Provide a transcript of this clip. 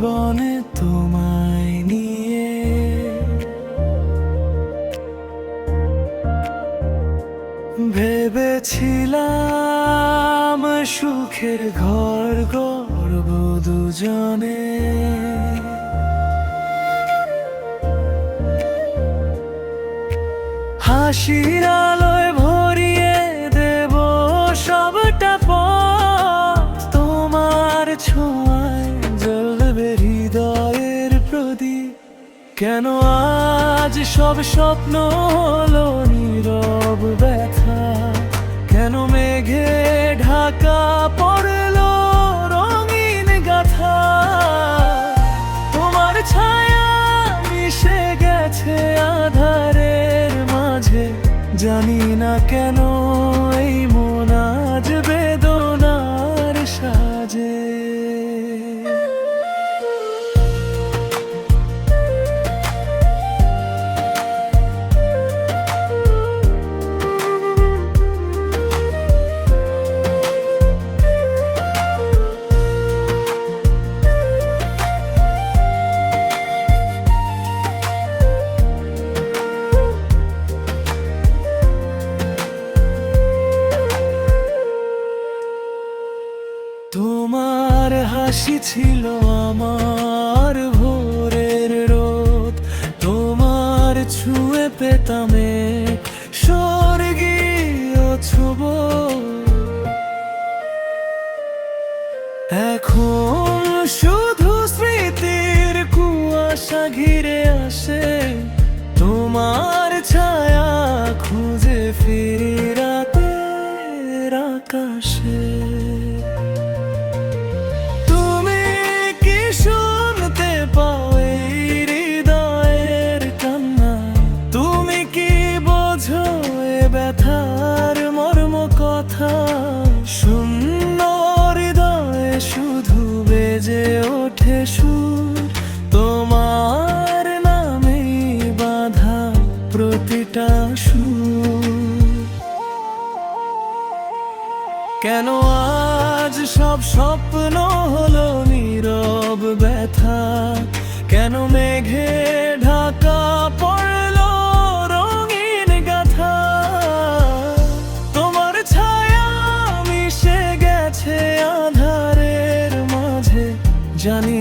জীবনে তোমায় নিয়ে। ভেবেছিলাম সুখের ঘর গড়ব দুজনে, হাসির আলোয় ভরিয়ে দেব সবটা পথ। তোমার ছোঁয়ায় জ্বলবে হৃদয়ের প্রদীপ। কেন আজ সব স্বপ্ন হলো নীরব ব্যথা? কেন মেঘে ঢাকা পড়লো রঙিন গাথা? তোমার ছায়া মিশে গেছে আধারের মাঝে, জানি না কেন এই মন আজ বেদনার সাজে। তোমার হাসি ছিল আমার ভোরের রোদ, তোমার ছুঁয়ে পেতাম এক স্বর্গীয় ছোঁয়া। এখন শুধু স্মৃতির কুয়াশা ঘিরে আসে, তোমার ছায়া খুঁজে ফিরি রাতের আকাশে। ব্যথার মর্ম কথা শূন্য হৃদয়ে শুধু বেজে ওঠে সুর। তোমার নামেই বাঁধা প্রতিটা সুর। কেন আজ সব স্বপ্ন হলো নীরব ব্যথা? কেন মেঘে ঢাকা পড়লো রঙিন গাথা? তোমার ছায়া মিশে গেছে আধারের মাঝে, জানি